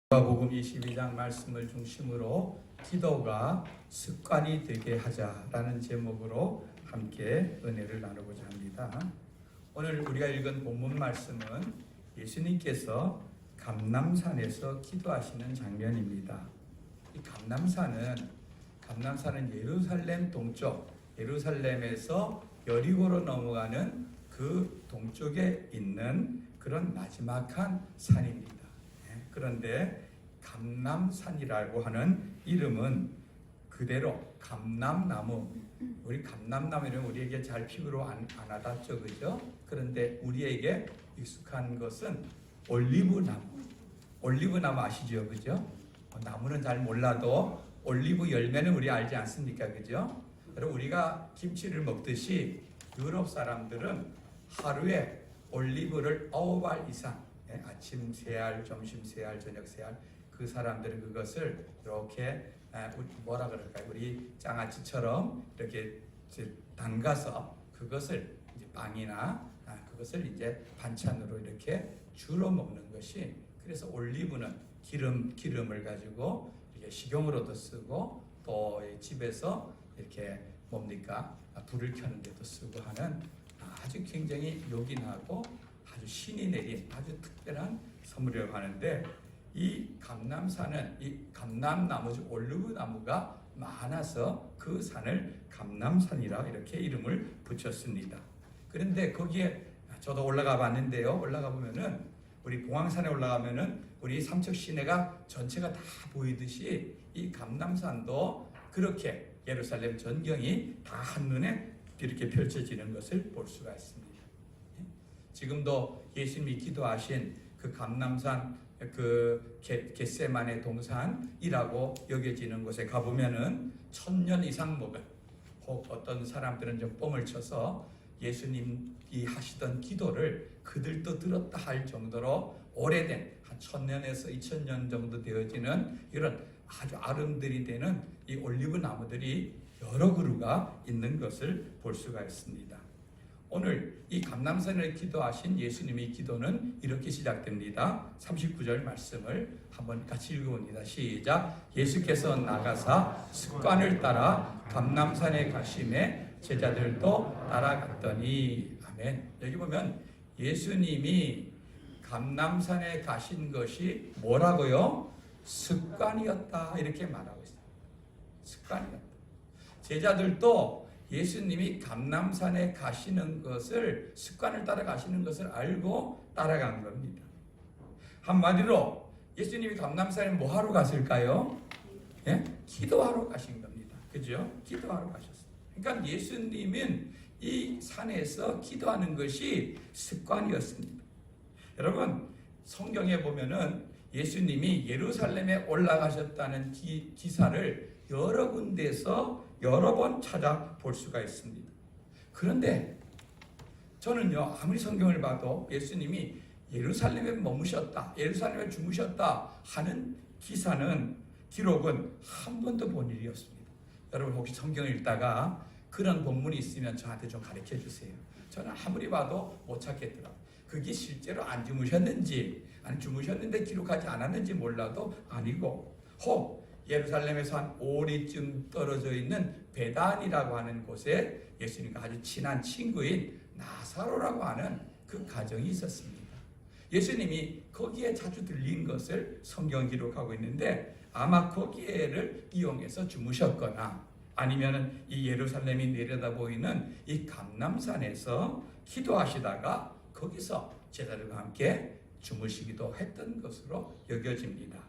누가복음 22장 말씀을 중심으로 기도가 습관이 되게 하자라는 제목으로 함께 은혜를 나누고자 합니다. 오늘 우리가 읽은 본문 말씀은 예수님께서 감람산에서 기도하시는 장면입니다. 이 감람산은 예루살렘 동쪽, 예루살렘에서 여리고로 넘어가는 그 동쪽에 있는 그런 나지막한 산입니다. 그런데 감람산이라고 하는 이름은 그대로 감람나무, 우리 감람나무는 우리에게 잘 피부로 안 와닿죠, 그죠? 그런데 우리에게 익숙한 것은 올리브나무 아시죠, 그죠? 나무는 잘 몰라도 올리브 열매는 우리 알지 않습니까, 그죠? 여러분, 우리가 김치를 먹듯이 유럽 사람들은 하루에 올리브를 9알 이상, 아침 3알, 점심 3알, 저녁 3알, 그 사람들은 그것을 이렇게 뭐라 그럴까요? 우리 장아찌처럼 이렇게 담가서 그것을 이제 빵이나 그것을 이제 반찬으로 이렇게 주로 먹는 것이, 그래서 올리브는 기름을 가지고 이렇게 식용으로도 쓰고 또 집에서 이렇게 불을 켜는 데도 쓰고 하는 아주 굉장히 요긴하고 아주 신이 내린 아주 특별한 선물이라고 하는데, 이 감람산은 이 감람나무, 즉 올리브나무가 많아서 그 산을 감람산이라 이렇게 이름을 붙였습니다. 그런데 거기에 저도 올라가 봤는데요. 올라가 보면은 우리 봉황산에 올라가면은 우리 삼척 시내가 전체가 다 보이듯이 이 감람산도 그렇게 예루살렘 전경이 다 한눈에 이렇게 펼쳐지는 것을 볼 수가 있습니다. 지금도 예수님이 기도하신 그 감람산, 그 겟세마네 동산이라고 여겨지는 곳에 가보면은 1000년 이상 먹은, 혹 어떤 사람들은 좀 뻥을 쳐서 예수님이 하시던 기도를 그들도 들었다 할 정도로 오래된, 한 1000년에서 2000년 정도 되어지는 이런 아주 아름드리 되는 이 올리브 나무들이 여러 그루가 있는 것을 볼 수가 있습니다. 오늘 이 감람산을 기도하신 예수님의 기도는 이렇게 시작됩니다. 39절 말씀을 한번 같이 읽어봅니다. 시작. 예수께서 나가사 습관을 따라 감람산에 가심에 제자들도 따라갔더니. 아멘. 여기 보면 예수님이 감람산에 가신 것이 뭐라고요? 습관이었다, 이렇게 말하고 있어요. 습관이었다. 제자들도 예수님이 감람산에 가시는 것을, 습관을 따라 가시는 것을 알고 따라간 겁니다. 한마디로 예수님이 감람산에 뭐 하러 갔을까요? 예? 기도하러 가신 겁니다. 그죠? 기도하러 가셨어요. 그러니까 예수님은 이 산에서 기도하는 것이 습관이었습니다. 여러분, 성경에 보면은 예수님이 예루살렘에 올라가셨다는 기사를 여러 군데에서 여러 번 찾아볼 수가 있습니다. 그런데 저는요, 아무리 성경을 봐도 예수님이 예루살렘에 머무셨다, 예루살렘에 주무셨다 하는 기록은 한 번도 본 일이 없습니다. 여러분, 혹시 성경을 읽다가 그런 본문이 있으면 저한테 좀 가르쳐 주세요. 저는 아무리 봐도 못 찾겠더라고요. 그게 실제로 안 주무셨는지, 아니 주무셨는데 기록하지 않았는지 몰라도 아니고, 혹 예루살렘에서 한 5리쯤 떨어져 있는 베단이라고 하는 곳에 예수님과 아주 친한 친구인 나사로라고 하는 그 가정이 있었습니다. 예수님이 거기에 자주 들린 것을 성경 기록하고 있는데, 아마 거기에를 이용해서 주무셨거나 아니면은 이 예루살렘이 내려다 보이는 이 감람산에서 기도하시다가 거기서 제자들과 함께 주무시기도 했던 것으로 여겨집니다.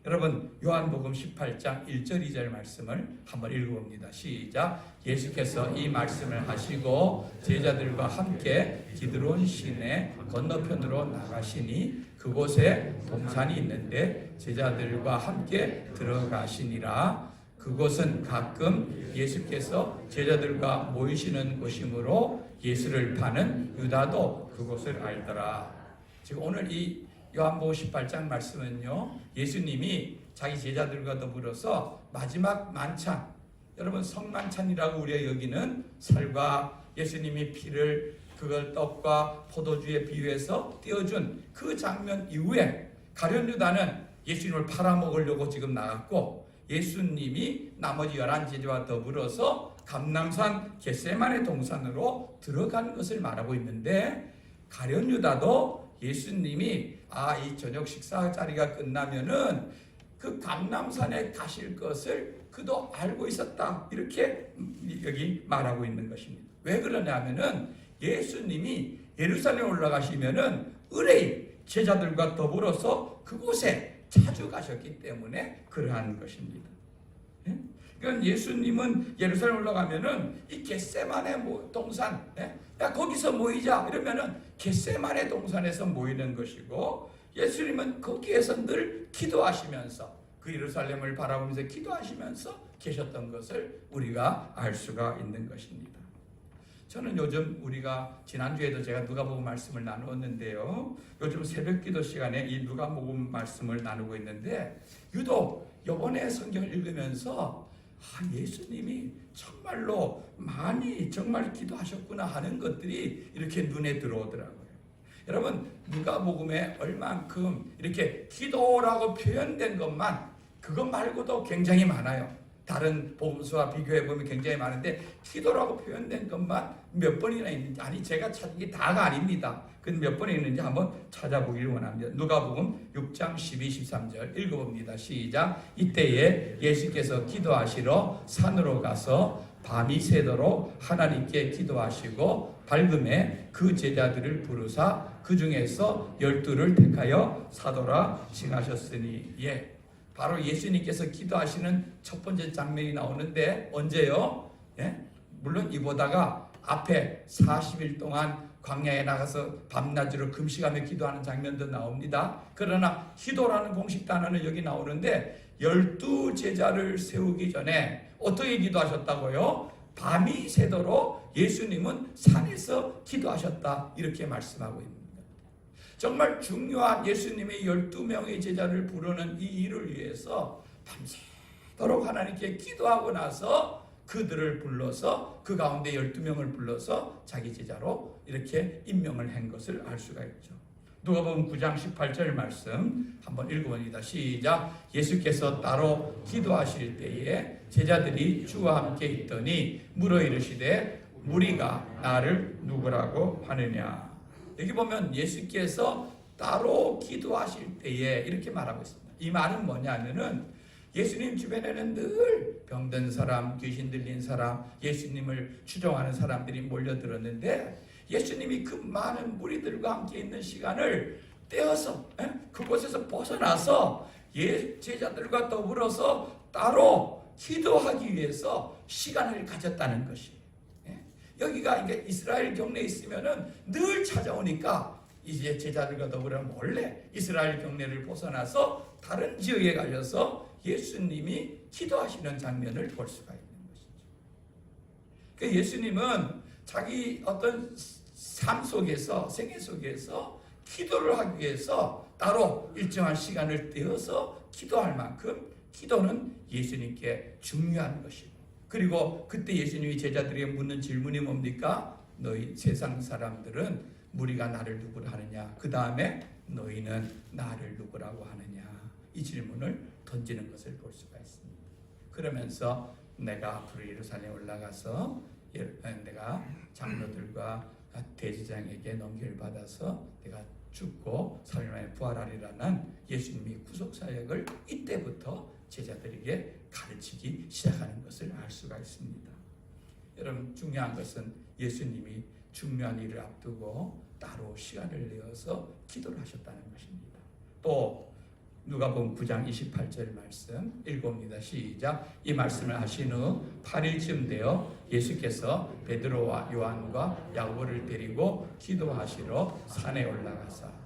여러분, 요한복음 18장 1절 2절 말씀을 한번 읽어봅니다. 시작. 예수께서 이 말씀을 하시고 제자들과 함께 기드론 시내 건너편으로 나가시니 그곳에 동산이 있는데 제자들과 함께 들어가시니라. 그곳은 가끔 예수께서 제자들과 모이시는 곳이므로 예수를 파는 유다도 그곳을 알더라. 지금 오늘 이 요한복음 18장 말씀은요, 예수님이 자기 제자들과 더불어서 마지막 만찬, 여러분 성만찬이라고 우리가 여기는 살과 예수님이 피를 그걸 떡과 포도주에 비유해서 띄워준 그 장면 이후에 가룟 유다는 예수님을 팔아먹으려고 지금 나갔고, 예수님이 나머지 11제자와 더불어서 감람산 겟세마네 동산으로 들어간 것을 말하고 있는데, 가룟 유다도 예수님이 이 저녁 식사 자리가 끝나면은 그 감람산에 가실 것을 그도 알고 있었다, 이렇게 여기 말하고 있는 것입니다. 왜 그러냐면은 예수님이 예루살렘에 올라가시면은 의뢰인 제자들과 더불어서 그곳에 자주 가셨기 때문에 그러한 것입니다. 그러니까 예수님은 예루살렘 올라가면은 이 겟세마네 동산, 야 거기서 모이자 이러면은 겟세마네 동산에서 모이는 것이고, 예수님은 거기에서 늘 기도하시면서 그 예루살렘을 바라보면서 기도하시면서 계셨던 것을 우리가 알 수가 있는 것입니다. 저는 요즘 우리가 지난주에도 제가 누가복음 말씀을 나누었는데요, 요즘 새벽기도 시간에 이 누가복음 말씀을 나누고 있는데, 유독 이번에 성경을 읽으면서 예수님이 정말로 많이 정말 기도하셨구나 하는 것들이 이렇게 눈에 들어오더라고요. 여러분, 누가복음에 얼만큼 이렇게 기도라고 표현된 것만, 그것 말고도 굉장히 많아요. 다른 복음서와 비교해 보면 굉장히 많은데, 기도라고 표현된 것만 몇 번이나 있는지, 아니 제가 찾은 게 다가 아닙니다. 그 몇 번이 있는지 한번 찾아보기를 원합니다. 누가복음 6장 12, 13절 읽어봅니다. 시작. 이때에 예수께서 기도하시러 산으로 가서 밤이 새도록 하나님께 기도하시고 밝음에 그 제자들을 부르사 그 중에서 12를 택하여 사도라 칭하셨으니. 바로 예수님께서 기도하시는 첫 번째 장면이 나오는데, 언제요? 물론 이보다가 앞에 40일 동안 광야에 나가서 밤낮으로 금식하며 기도하는 장면도 나옵니다. 그러나 기도라는 공식 단어는 여기 나오는데, 12제자를 세우기 전에 어떻게 기도하셨다고요? 밤이 새도록 예수님은 산에서 기도하셨다, 이렇게 말씀하고 있습니다. 정말 중요한 예수님의 12명의 제자를 부르는 이 일을 위해서 밤새도록 하나님께 기도하고 나서 그들을 불러서 그 가운데 12명을 불러서 자기 제자로 이렇게 임명을 한 것을 알 수가 있죠. 누가복음 9장 18절 말씀 한번 읽어봅니다. 시작. 예수께서 따로 기도하실 때에 제자들이 주와 함께 있더니 물어 이르시되 무리가 나를 누구라고 하느냐. 여기 보면 예수께서 따로 기도하실 때에 이렇게 말하고 있습니다. 이 말은 뭐냐면은 예수님 주변에는 늘 병든 사람, 귀신 들린 사람, 예수님을 추종하는 사람들이 몰려들었는데, 예수님이 그 많은 무리들과 함께 있는 시간을 떼어서 그곳에서 벗어나서 제자들과 더불어서 따로 기도하기 위해서 시간을 가졌다는 것이. 여기가 이게 이스라엘 경내에 있으면은 늘 찾아오니까 이제 제자들과 더불어 몰래 이스라엘 경내를 벗어나서 다른 지역에 가셔서 예수님이 기도하시는 장면을 볼 수가 있는 것이죠. 그러니까 예수님은 자기 어떤 삶 속에서, 생애 속에서 기도를 하기 위해서 따로 일정한 시간을 떼어서 기도할 만큼 기도는 예수님께 중요한 것이고, 그리고 그때 예수님이 제자들에게 묻는 질문이 뭡니까? 너희 세상 사람들은 무리가 나를 누구라 하느냐, 그 다음에 너희는 나를 누구라고 하느냐, 이 질문을 던지는 것을 볼 수가 있습니다. 그러면서 내가 앞으로 예루살렘에 올라가서 내가 장로들과 대제장에게 넘기를 받아서 내가 죽고 3일 만에 부활하리라는 예수님의 구속사역을 이때부터 제자들에게 가르치기 시작하는 것을 알 수가 있습니다. 여러분, 중요한 것은 예수님이 중요한 일을 앞두고 따로 시간을 내어서 기도를 하셨다는 것입니다. 또 누가복음 9장 28절 말씀 읽어봅니다. 시작. 이 말씀을 하신 후 8일쯤 되어 예수께서 베드로와 요한과 야고보를 데리고 기도하시러 산에 올라가사.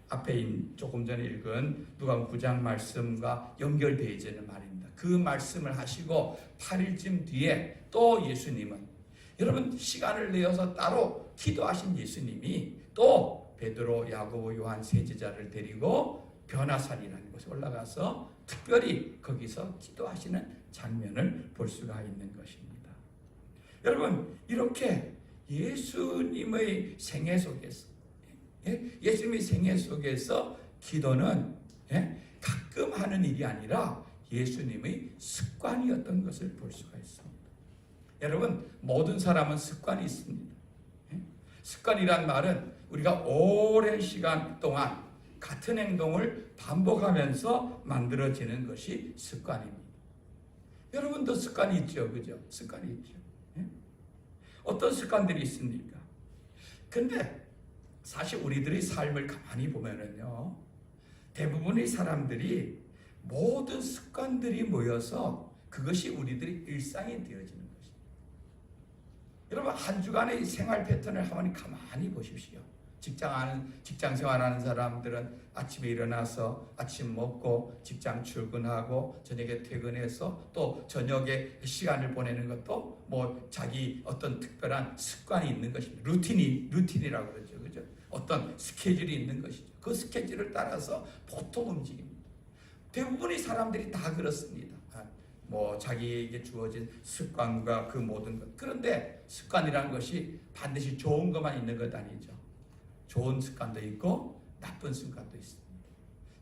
앞에 조금 전에 읽은 누가복음 9장 말씀과 연결되어 있는 말입니다. 그 말씀을 하시고 8일쯤 뒤에 또 예수님은, 여러분, 시간을 내어서 따로 기도하신 예수님이 또 베드로, 야고보, 요한 세 제자를 데리고 변화산이라는 곳에 올라가서 특별히 거기서 기도하시는 장면을 볼 수가 있는 것입니다. 여러분, 이렇게 예수님의 생애 속에서, 예수님의 생애 속에서 기도는 가끔 하는 일이 아니라 예수님의 습관이었던 것을 볼 수가 있습니다. 여러분, 모든 사람은 습관이 있습니다. 습관이란 말은 우리가 오랜 시간 동안 같은 행동을 반복하면서 만들어지는 것이 습관입니다. 여러분도 습관이 있죠, 그죠? 습관이 있죠. 어떤 습관들이 있습니까? 근데 사실 우리들의 삶을 가만히 보면은요, 대부분의 사람들이 모든 습관들이 모여서 그것이 우리들의 일상이 되어지는 것입니다. 여러분, 한 주간의 생활 패턴을 한번 가만히 보십시오. 직장 생활하는 사람들은 아침에 일어나서 아침 먹고 직장 출근하고 저녁에 퇴근해서 또 저녁에 시간을 보내는 것도 뭐 자기 어떤 특별한 습관이 있는 것입니다. 루틴이라고 그러죠. 그죠? 어떤 스케줄이 있는 것이죠. 그 스케줄을 따라서 보통 움직입니다. 대부분의 사람들이 다 그렇습니다. 뭐 자기에게 주어진 습관과 그 모든 것. 그런데 습관이라는 것이 반드시 좋은 것만 있는 것 아니죠. 좋은 습관도 있고 나쁜 습관도 있습니다.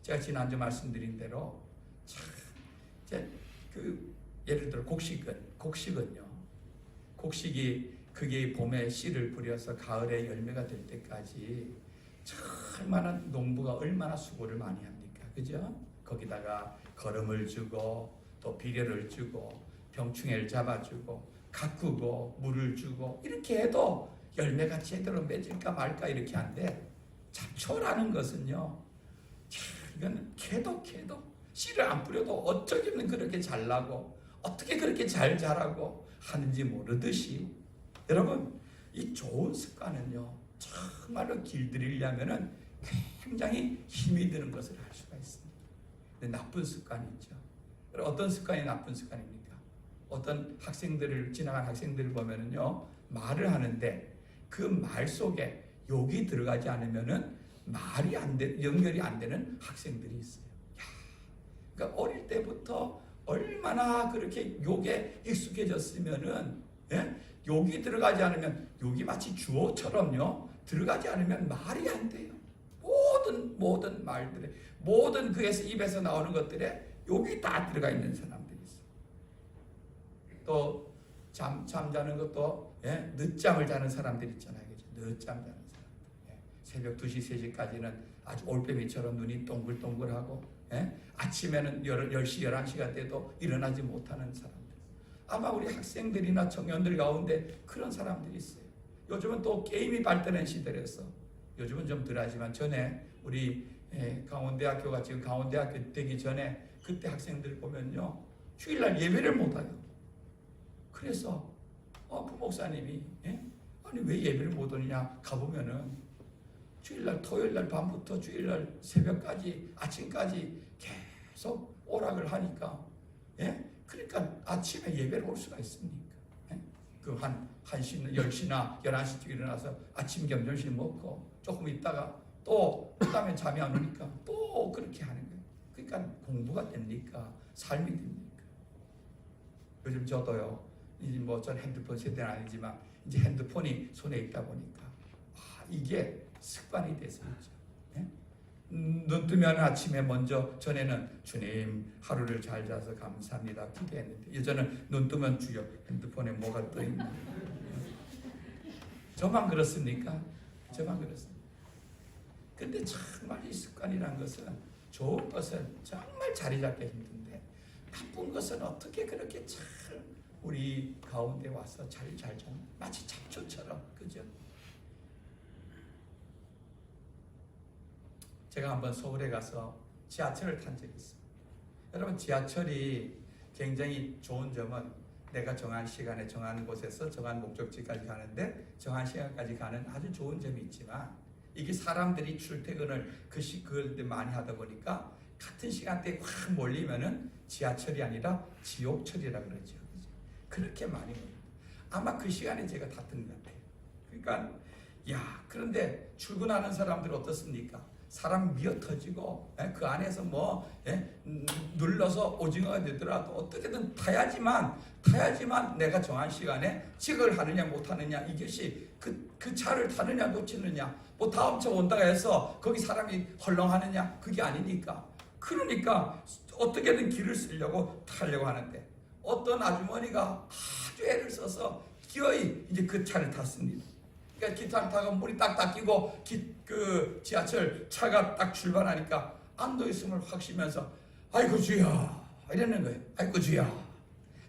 제가 지난주 말씀드린 대로 예를 들어 곡식은요. 곡식이 그게 봄에 씨를 뿌려서 가을에 열매가 될 때까지 얼마나 농부가 얼마나 수고를 많이 합니까? 그죠? 거기다가 거름을 주고 또 비료를 주고 병충해를 잡아주고 가꾸고 물을 주고 이렇게 해도 열매가 제대로 맺을까 말까 이렇게 한데, 잡초라는 것은요, 이건 캐도 씨를 안 뿌려도 어쩌면 그렇게 잘 나고 어떻게 그렇게 잘 자라고 하는지 모르듯이, 여러분, 이 좋은 습관은요 정말로 길들이려면은 굉장히 힘이 드는 것을 알 수가 있습니다. 근데 나쁜 습관이 있죠. 어떤 습관이 나쁜 습관입니까? 어떤 지나간 학생들을 보면은요, 말을 하는데 그 말 속에 욕이 들어가지 않으면은 연결이 안 되는 학생들이 있어요. 그러니까 어릴 때부터 얼마나 그렇게 욕에 익숙해졌으면은, 욕이 들어가지 않으면, 욕이 마치 주어처럼요, 들어가지 않으면 말이 안 돼요. 모든 말들에, 모든 그에서 입에서 나오는 것들에 욕이 다 들어가 있는 사람들이 있어요. 또 잠자는 것도 늦잠을 자는 사람들 있잖아요. 그죠? 늦잠 자는 사람들. 새벽 2시, 3시까지는 아주 올빼미처럼 눈이 동글동글하고, 아침에는 10시, 11시가 돼도 일어나지 못하는 사람들. 아마 우리 학생들이나 청년들 가운데 그런 사람들이 있어요. 요즘은 또 게임이 발달한 시대라서, 요즘은 좀 덜하지만 전에 우리 강원대학교가 지금 강원대학교 되기 전에 그때 학생들 보면요, 주일날 예배를 못해요. 그래서 부목사님이 아니 왜 예배를 못 오느냐 가보면은 주일날 토요일날 밤부터 주일날 새벽까지 아침까지 계속 오락을 하니까, 그러니까 아침에 예배를 올 수가 있습니까? 그 한 1시, 10시나 11시쯤 일어나서 아침 점심 먹고 조금 있다가 또 그다음에 잠이 안 오니까 또 그렇게 하는 거예요. 그러니까 공부가 됩니까? 삶이 됩니까? 요즘 저도요, 이제 뭐 전 핸드폰 세대는 아니지만 이제 핸드폰이 손에 있다 보니까 이게 습관이 돼서 있죠. 눈 뜨면 아침에 먼저, 전에는 주님 하루를 잘 자서 감사합니다 기도했는데, 예전에는 눈 뜨면 주여 핸드폰에 뭐가 떠 있나. 저만 그렇습니까? 저만 그렇습니다. 근데 정말 이 습관이라는 것은, 좋은 것은 정말 자리 잡기 힘든데 나쁜 것은 어떻게 그렇게 잘 우리 가운데 와서 자리 잘 잡는, 마치 잡초처럼, 그죠? 제가 한번 서울에 가서 지하철을 탄 적이 있습니다. 여러분, 지하철이 굉장히 좋은 점은 내가 정한 시간에 정한 곳에서 정한 목적지까지 가는데 정한 시간까지 가는 아주 좋은 점이 있지만, 이게 사람들이 출퇴근을 그걸 많이 하다 보니까 같은 시간대에 확 몰리면은 지하철이 아니라 지옥철이라 그러죠. 그렇게 많이 몰려요. 아마 그 시간에 제가 탔던 것 같아요. 그러니까 그런데 출근하는 사람들 어떻습니까? 사람 미어 터지고, 그 안에서 눌러서 오징어가 되더라도 어떻게든 타야지만 내가 정한 시간에 직을 하느냐 못하느냐, 이것이 그 차를 타느냐 놓치느냐, 뭐 다음 차 온다고 해서 거기 사람이 헐렁하느냐, 그게 아니니까 그러니까 어떻게든 길을 쓰려고 타려고 하는데 어떤 아주머니가 아주 애를 써서 기어이 이제 그 차를 탔습니다. 그러니까 기차를 타고 물이 딱 닦이고 그 지하철 차가 딱 출발하니까 안도있음을 확 쉬면서 아이고 주여 이러는 거예요. 아이고 주여.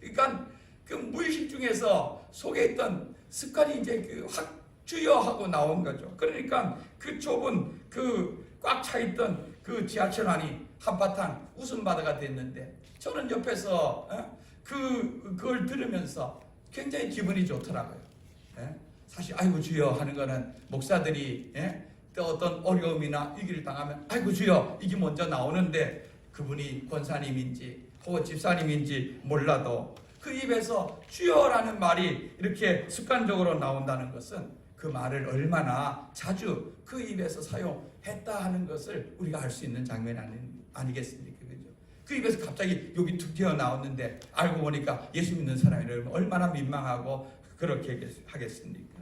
그러니까 그 무의식 중에서 속에 있던 습관이 이제 확 주여 하고 나온 거죠. 그러니까 그 좁은 그 꽉 차 있던 그 지하철 안이 한바탕 웃음바다가 됐는데 저는 옆에서 그걸 들으면서 굉장히 기분이 좋더라고요. 사실 아이고 주여 하는 거는 목사들이 또 어떤 어려움이나 위기를 당하면 아이고 주여 이게 먼저 나오는데 그분이 권사님인지 혹은 집사님인지 몰라도 그 입에서 주여라는 말이 이렇게 습관적으로 나온다는 것은 그 말을 얼마나 자주 그 입에서 사용했다 하는 것을 우리가 알 수 있는 장면이 아니겠습니까? 그죠? 그 입에서 갑자기 여기 툭 튀어나왔는데 알고 보니까 예수 믿는 사람이라면 얼마나 민망하고 그렇게 하겠습니까?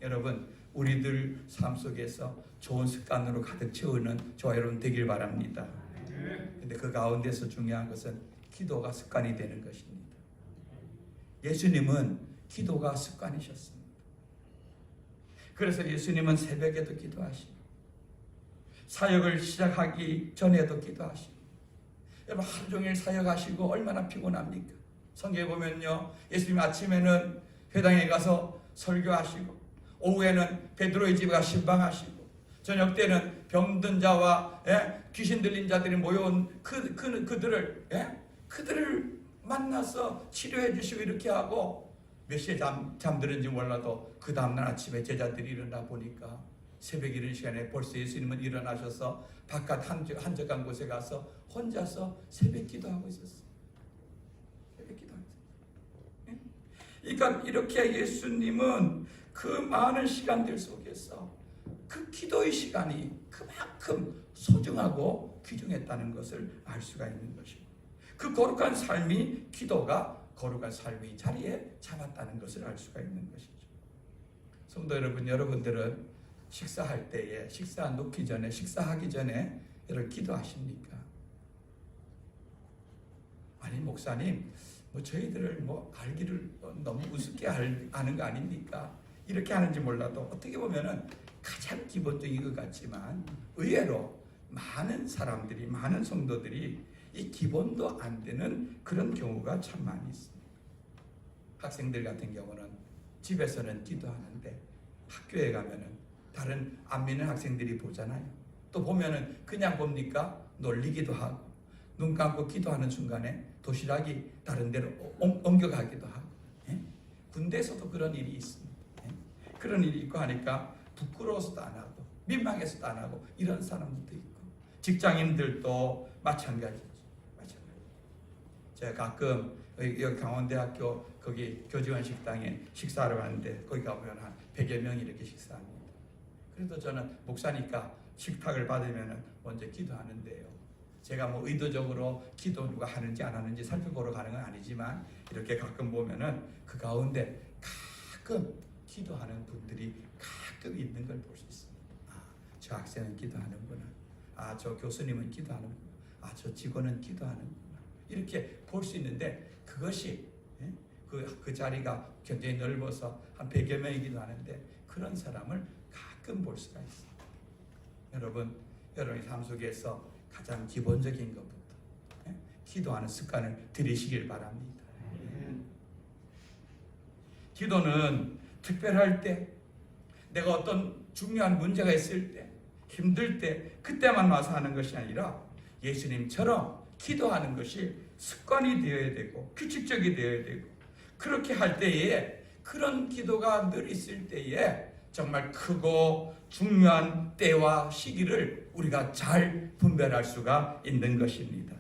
여러분 우리들 삶 속에서 좋은 습관으로 가득 채우는 저와 여러분 되길 바랍니다. 근데 그 가운데서 중요한 것은 기도가 습관이 되는 것입니다. 예수님은 기도가 습관이셨습니다. 그래서 예수님은 새벽에도 기도하시고 사역을 시작하기 전에도 기도하시고 여러분 하루 종일 사역하시고 얼마나 피곤합니까? 성경에 보면요 예수님 아침에는 회당에 가서 설교하시고 오후에는 베드로의 집에 가서 신방하시고 저녁 때는 병든 자와 귀신 들린 자들이 모여온 그들을 만나서 치료해 주시고 이렇게 하고 몇 시에 잠들은지 몰라도 그 다음날 아침에 제자들이 일어나 보니까 새벽 이른 시간에 벌써 예수님은 일어나셔서 바깥 한적한 곳에 가서 혼자서 새벽 기도하고 있었어요. 새벽 기도하고 있었어요. 그러니까 이렇게 예수님은 그 많은 시간들 속에서 그 기도의 시간이 그만큼 소중하고 귀중했다는 것을 알 수가 있는 것이고 그 거룩한 삶이 기도가 거룩한 삶의 자리에 잡았다는 것을 알 수가 있는 것이죠. 성도 여러분, 여러분들은 식사할 때에 식사하기 전에 여러분 기도하십니까? 아니 목사님 저희들을 알기를 너무 우습게 아는 거 아닙니까? 이렇게 하는지 몰라도 어떻게 보면은 가장 기본적인 것 같지만 의외로 많은 사람들이 많은 성도들이 이 기본도 안 되는 그런 경우가 참 많이 있습니다. 학생들 같은 경우는 집에서는 기도하는데 학교에 가면은 다른 안 믿는 학생들이 보잖아요. 또 보면은 그냥 봅니까? 놀리기도 하고 눈 감고 기도하는 순간에 도시락이 다른 데로 옮겨가기도 하고 군대에서도 그런 일이 있습니다. 그런 일이 있고 하니까 부끄러워서도 안 하고 민망해서도 안 하고 이런 사람들도 있고 직장인들도 마찬가지죠. 제가 가끔 여기 강원대학교 거기 교직원 식당에 식사하러 가는데 거기 가보면 한 100여 명이 이렇게 식사합니다. 그래도 저는 목사니까 식탁을 받으면 먼저 기도하는데요. 제가 의도적으로 기도 누가 하는지 안 하는지 살펴보러 가는 건 아니지만 이렇게 가끔 보면은 그 가운데 가끔 기도하는 분들이 가끔 있는 걸 볼 수 있습니다. 저 학생은 기도하는구나. 저 교수님은 기도하는구나. 저 직원은 기도하는구나. 이렇게 볼 수 있는데 그것이 그 자리가 굉장히 넓어서 한 100여 명이기도 하는데 그런 사람을 가끔 볼 수가 있습니다. 여러분의 삶 속에서 가장 기본적인 것부터 기도하는 습관을 들이시길 바랍니다. 기도는 특별할 때 내가 어떤 중요한 문제가 있을 때 힘들 때 그때만 와서 하는 것이 아니라 예수님처럼 기도하는 것이 습관이 되어야 되고 규칙적이 되어야 되고 그렇게 할 때에 그런 기도가 늘 있을 때에 정말 크고 중요한 때와 시기를 우리가 잘 분별할 수가 있는 것입니다.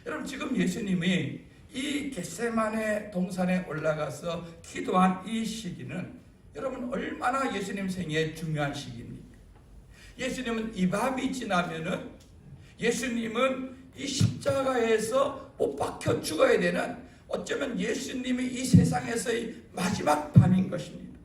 여러분 지금 예수님이 이 겟세마네 동산에 올라가서 기도한 이 시기는 여러분 얼마나 예수님 생애에 중요한 시기입니까? 예수님은 이 밤이 지나면은 예수님은 이 십자가에서 못 박혀 죽어야 되는 어쩌면 예수님이 이 세상에서의 마지막 밤인 것입니다.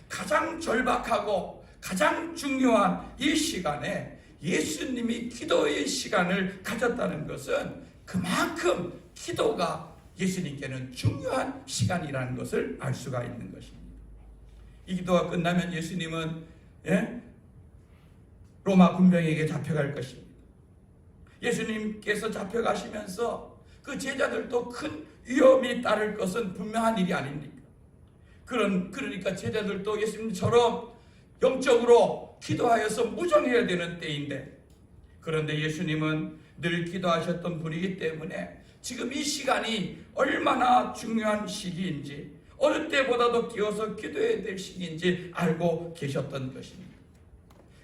가장 절박하고 가장 중요한 이 시간에 예수님이 기도의 시간을 가졌다는 것은 그만큼 기도가 예수님께는 중요한 시간이라는 것을 알 수가 있는 것입니다. 이 기도가 끝나면 예수님은 로마 군병에게 잡혀갈 것입니다. 예수님께서 잡혀가시면서 그 제자들도 큰 위험이 따를 것은 분명한 일이 아닙니까? 그러니까 제자들도 예수님처럼 영적으로 기도하여서 무정해야 되는 때인데, 그런데 예수님은 늘 기도하셨던 분이기 때문에 지금 이 시간이 얼마나 중요한 시기인지, 어느 때보다도 끼어서 기도해야 될 시기인지 알고 계셨던 것입니다.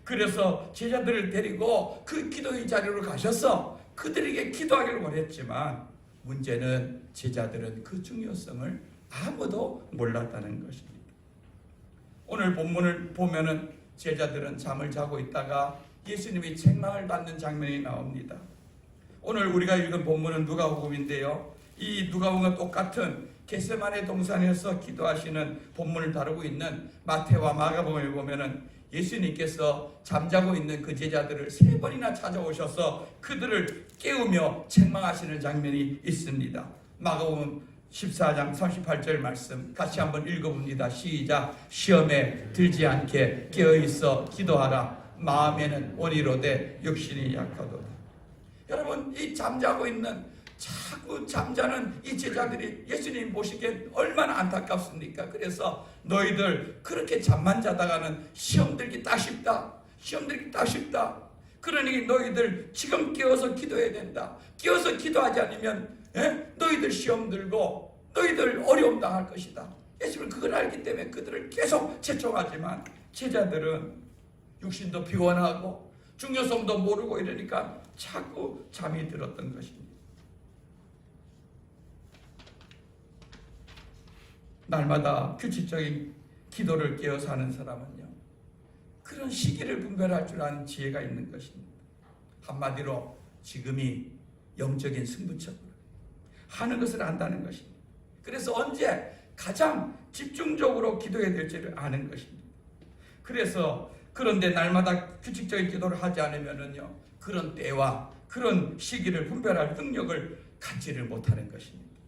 그래서 제자들을 데리고 그 기도의 자리로 가셔서 그들에게 기도하기를 원했지만, 문제는 제자들은 그 중요성을 아무도 몰랐다는 것입니다. 오늘 본문을 보면은 제자들은 잠을 자고 있다가 예수님이 책망을 받는 장면이 나옵니다. 오늘 우리가 읽은 본문은 누가복음인데요. 이 누가복음과 똑같은 겟세마네 동산에서 기도하시는 본문을 다루고 있는 마태와 마가복음을 보면은 예수님께서 잠자고 있는 그 제자들을 3번이나 찾아오셔서 그들을 깨우며 책망하시는 장면이 있습니다. 마가복음 14장 38절 말씀 같이 한번 읽어봅니다. 시작. 시험에 들지 않게 깨어있어 기도하라. 마음에는 온이로되 육신이 약하도다. 여러분, 이 잠자고 있는 자꾸 잠자는 이 제자들이 예수님 보시기에 얼마나 안타깝습니까? 그래서 너희들 그렇게 잠만 자다가는 시험 들기 딱 쉽다. 시험 들기 딱 쉽다. 그러니 너희들 지금 깨어서 기도해야 된다. 깨어서 기도하지 않으면 너희들 시험 들고 너희들 어려움 당할 것이다. 예수님은 그걸 알기 때문에 그들을 계속 채촉하지만 제자들은 육신도 피곤하고 중요성도 모르고 이러니까 자꾸 잠이 들었던 것입니다. 날마다 규칙적인 기도를 깨어서 하는 사람은요, 그런 시기를 분별할 줄 아는 지혜가 있는 것입니다. 한마디로 지금이 영적인 승부처구나 하는 것을 안다는 것입니다. 그래서 언제 가장 집중적으로 기도해야 될지를 아는 것입니다. 그런데 날마다 규칙적인 기도를 하지 않으면은요, 그런 때와 그런 시기를 분별할 능력을 갖지를 못하는 것입니다.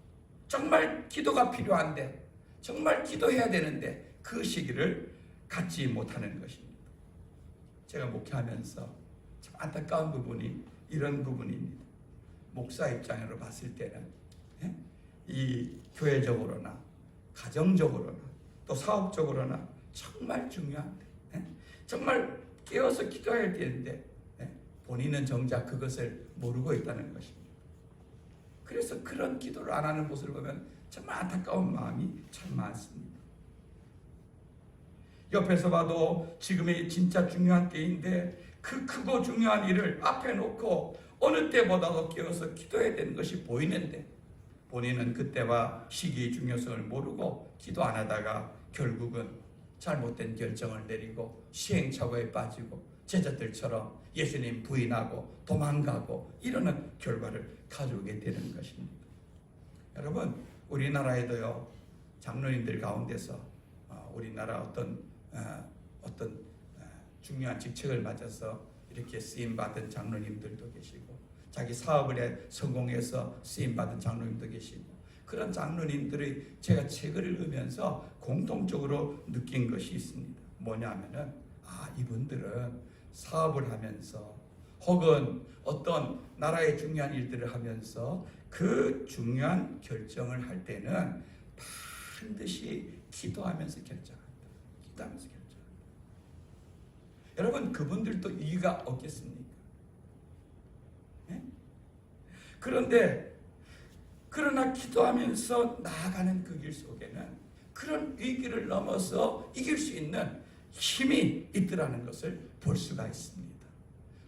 정말 기도가 필요한데, 정말 기도해야 되는데 그 시기를 갖지 못하는 것입니다. 제가 목회하면서 참 안타까운 부분이 이런 부분입니다. 목사 입장으로 봤을 때는 이 교회적으로나 가정적으로나 또 사업적으로나 정말 중요한데, 정말 깨어서 기도해야 되는데 본인은 정작 그것을 모르고 있다는 것입니다. 그래서 그런 기도를 안 하는 모습을 보면 정말 안타까운 마음이 참 많습니다. 옆에서 봐도 지금이 진짜 중요한 때인데 그 크고 중요한 일을 앞에 놓고 어느 때보다도 깨어서 기도해야 되는 것이 보이는데 본인은 그때와 시기의 중요성을 모르고 기도 안 하다가 결국은 잘못된 결정을 내리고 시행착오에 빠지고 제자들처럼 예수님 부인하고 도망가고 이러는 결과를 가져오게 되는 것입니다. 여러분, 우리나라에도요, 장로님들 가운데서 우리나라 어떤 중요한 직책을 맡아서 이렇게 쓰임받은 장로님들도 계시고 자기 사업을 성공해서 쓰임받은 장로님도 계시고, 그런 장로님들의 제가 책을 읽으면서 공통적으로 느낀 것이 있습니다. 뭐냐면은 이분들은 사업을 하면서 혹은 어떤 나라의 중요한 일들을 하면서 그 중요한 결정을 할 때는 반드시 기도하면서 결정한다. 기도하면서 결정한다. 여러분, 그분들도 이유가 없겠습니까? 네? 그러나 기도하면서 나아가는 그 길 속에는 그런 위기를 넘어서 이길 수 있는 힘이 있더라는 것을 볼 수가 있습니다.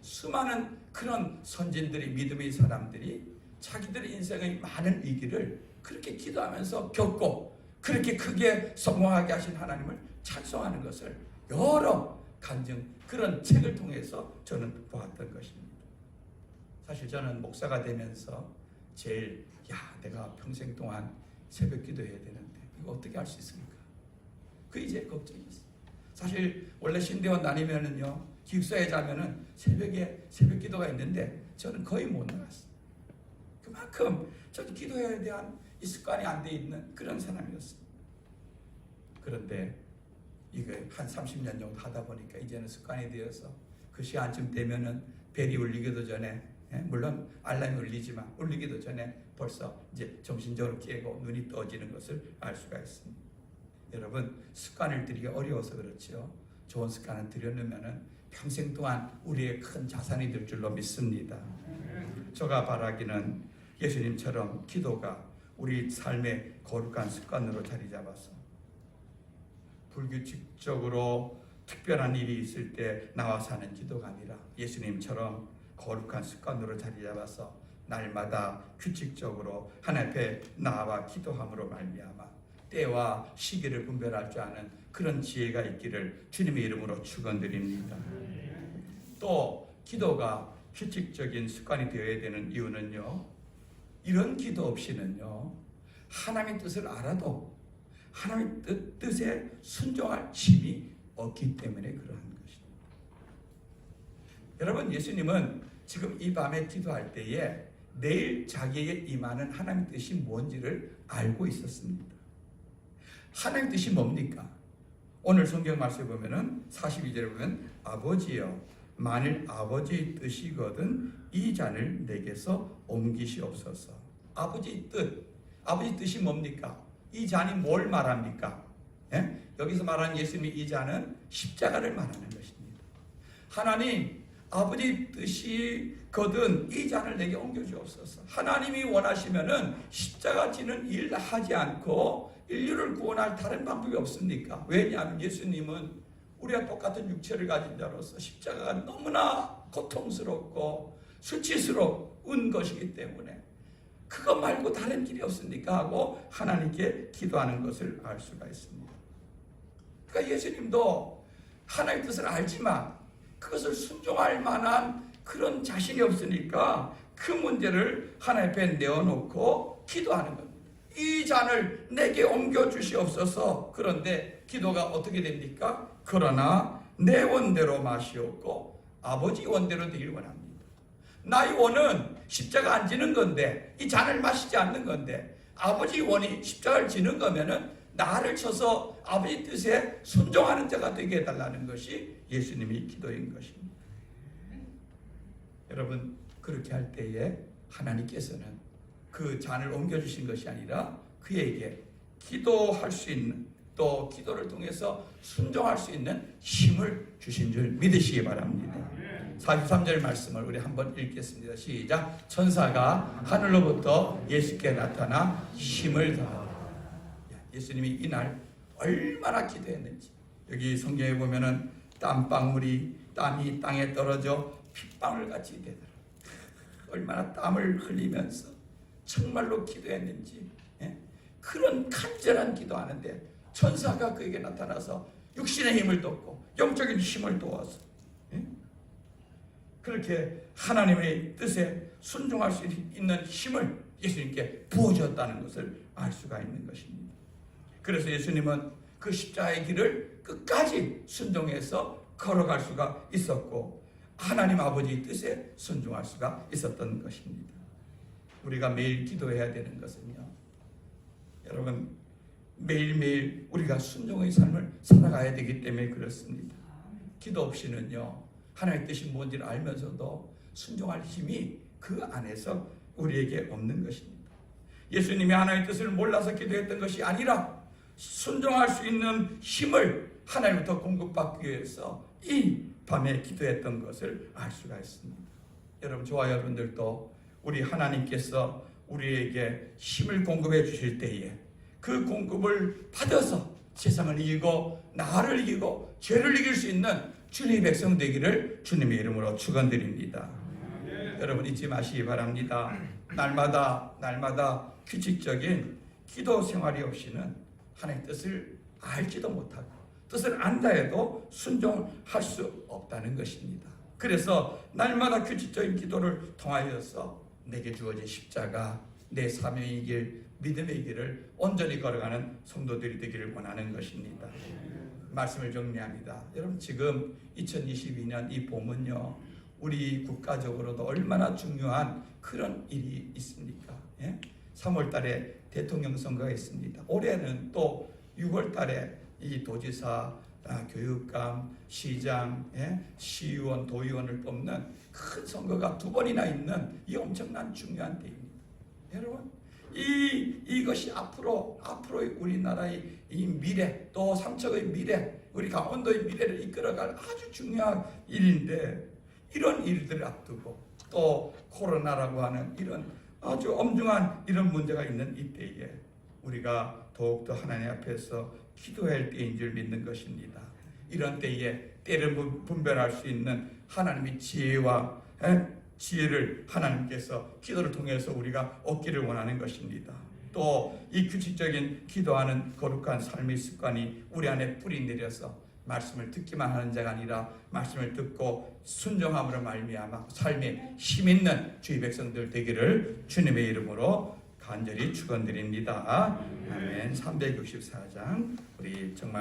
수많은 그런 선진들이, 믿음의 사람들이 자기들의 인생의 많은 위기를 그렇게 기도하면서 겪고 그렇게 크게 성공하게 하신 하나님을 찬송하는 것을 여러 그런 책을 통해서 저는 보았던 것입니다. 사실 저는 목사가 되면서 제일 내가 평생 동안 새벽 기도해야 되는데 이거 어떻게 할 수 있습니까? 그게 제일 걱정이었어요. 사실 원래 신대원 다니면은요, 기숙사에 자면은 새벽 기도가 있는데 저는 거의 못 나갔어요. 그만큼 저는 기도에 대한 이 습관이 안 돼 있는 그런 사람이었어요. 그런데 이게 한 30년 정도 하다 보니까 이제는 습관이 되어서 그 시간쯤 되면은 벨이 울리기도 전에, 물론 알람이 울리기도 전에 벌써 이제 정신적으로 깨고 눈이 떠지는 것을 알 수가 있습니다. 여러분, 습관을 들이기 어려워서 그렇지요. 좋은 습관을 들여놓으면은 평생 동안 우리의 큰 자산이 될 줄로 믿습니다. 제가 바라기는 예수님처럼 기도가 우리 삶의 거룩한 습관으로 자리 잡아서 불규칙적으로 특별한 일이 있을 때 나와서 하는 기도가 아니라 예수님처럼 거룩한 습관으로 자리 잡아서 날마다 규칙적으로 하나님 앞에 나와 기도함으로 말미암아 때와 시기를 분별할 줄 아는 그런 지혜가 있기를 주님의 이름으로 축원드립니다. 또 기도가 규칙적인 습관이 되어야 되는 이유는요, 이런 기도 없이는요 하나님의 뜻을 알아도 하나님의 뜻에 순종할 힘이 없기 때문에 그러한 것입니다. 여러분, 예수님은 지금 이 밤에 기도할 때에 내일 자기에게 임하는 하나님의 뜻이 뭔지를 알고 있었습니다. 하나님의 뜻이 뭡니까? 오늘 성경 말씀에 보면은 42절에 보면 아버지여 만일 아버지의 뜻이거든 이 잔을 내게서 옮기시옵소서. 아버지의 뜻이 뭡니까? 이 잔이 뭘 말합니까? 여기서 말하는 예수님의 이 잔은 십자가를 말하는 것입니다. 하나님, 아버지 뜻이거든 이 잔을 내게 옮겨주옵소서. 하나님이 원하시면은 십자가 지는 일 하지 않고 인류를 구원할 다른 방법이 없습니까? 왜냐하면 예수님은 우리가 똑같은 육체를 가진 자로서 십자가가 너무나 고통스럽고 수치스러운 것이기 때문에 그거 말고 다른 길이 없습니까? 하고 하나님께 기도하는 것을 알 수가 있습니다. 그러니까 예수님도 하나님의 뜻을 알지만 그것을 순종할 만한 그런 자신이 없으니까 그 문제를 하나님 앞에 내어놓고 기도하는 겁니다. 이 잔을 내게 옮겨주시옵소서. 그런데 기도가 어떻게 됩니까? 그러나 내 원대로 마시옵고 아버지 원대로 되길 원합니다. 나의 원은 십자가 안 지는 건데 이 잔을 마시지 않는 건데 아버지 원이 십자가를 지는 거면은 나를 쳐서 아버지 뜻에 순종하는 자가 되게 해달라는 것이 예수님의 기도인 것입니다. 여러분, 그렇게 할 때에 하나님께서는 그 잔을 옮겨주신 것이 아니라 그에게 기도할 수 있는, 또 기도를 통해서 순종할 수 있는 힘을 주신 줄 믿으시기 바랍니다. 43절 말씀을 우리 한번 읽겠습니다. 시작. 천사가 하늘로부터 예수께 나타나 힘을 더하다. 예수님이 이날 얼마나 기도했는지, 여기 성경에 보면은 땀이 땅에 떨어져 핏방울 같이 되더라. 얼마나 땀을 흘리면서 정말로 기도했는지, 그런 간절한 기도하는데 천사가 그에게 나타나서 육신의 힘을 돋고 영적인 힘을 도와서 그렇게 하나님의 뜻에 순종할 수 있는 힘을 예수님께 부어주었다는 것을 알 수가 있는 것입니다. 그래서 예수님은 그 십자가의 길을 끝까지 순종해서 걸어갈 수가 있었고 하나님 아버지의 뜻에 순종할 수가 있었던 것입니다. 우리가 매일 기도해야 되는 것은요, 여러분, 매일매일 우리가 순종의 삶을 살아가야 되기 때문에 그렇습니다. 기도 없이는요, 하나님의 뜻이 뭔지를 알면서도 순종할 힘이 그 안에서 우리에게 없는 것입니다. 예수님이 하나님의 뜻을 몰라서 기도했던 것이 아니라 순종할 수 있는 힘을 하나님부터 공급받기 위해서 이 밤에 기도했던 것을 알 수가 있습니다. 여러분, 저와 여러분들도 우리 하나님께서 우리에게 힘을 공급해 주실 때에 그 공급을 받아서 세상을 이기고 나를 이기고 죄를 이길 수 있는 주님의 백성 되기를 주님의 이름으로 축원드립니다. 여러분, 잊지 마시기 바랍니다. 날마다 규칙적인 기도 생활이 없이는 하나님의 뜻을 알지도 못하고 뜻을 안다 해도 순종할 수 없다는 것입니다. 그래서 날마다 규칙적인 기도를 통하여서 내게 주어진 십자가, 내 사명의 길, 믿음의 길을 온전히 걸어가는 성도들이 되기를 원하는 것입니다. 말씀을 정리합니다. 여러분 지금 2022년 이 봄은요 우리 국가적으로도 얼마나 중요한 그런 일이 있습니까? 3월 달에 대통령 선거가 있습니다. 올해는 또 6월 달에 이 도지사, 교육감, 시장, 시의원, 도의원을 뽑는 큰 선거가 2번이나 있는 이 엄청난 중요한 때입니다. 여러분 이것이 앞으로 우리나라의 이 미래, 또 삼척의 미래, 우리 강원도의 미래를 이끌어갈 아주 중요한 일인데, 이런 일들을 앞두고 또 코로나라고 하는 이런 아주 엄중한 이런 문제가 있는 이때에 우리가 더욱더 하나님 앞에서 기도해야 할 때인 줄 믿는 것입니다. 이런 때에 때를 분별할 수 있는 하나님의 지혜를 하나님께서 기도를 통해서 우리가 얻기를 원하는 것입니다. 또 이 규칙적인 기도하는 거룩한 삶의 습관이 우리 안에 뿌리 내려서 말씀을 듣기만 하는 자가 아니라 말씀을 듣고 순종함으로 말미암아 삶에 힘있는 주의 백성들 되기를 주님의 이름으로 간절히 축원드립니다. 아멘. 364장 우리 정말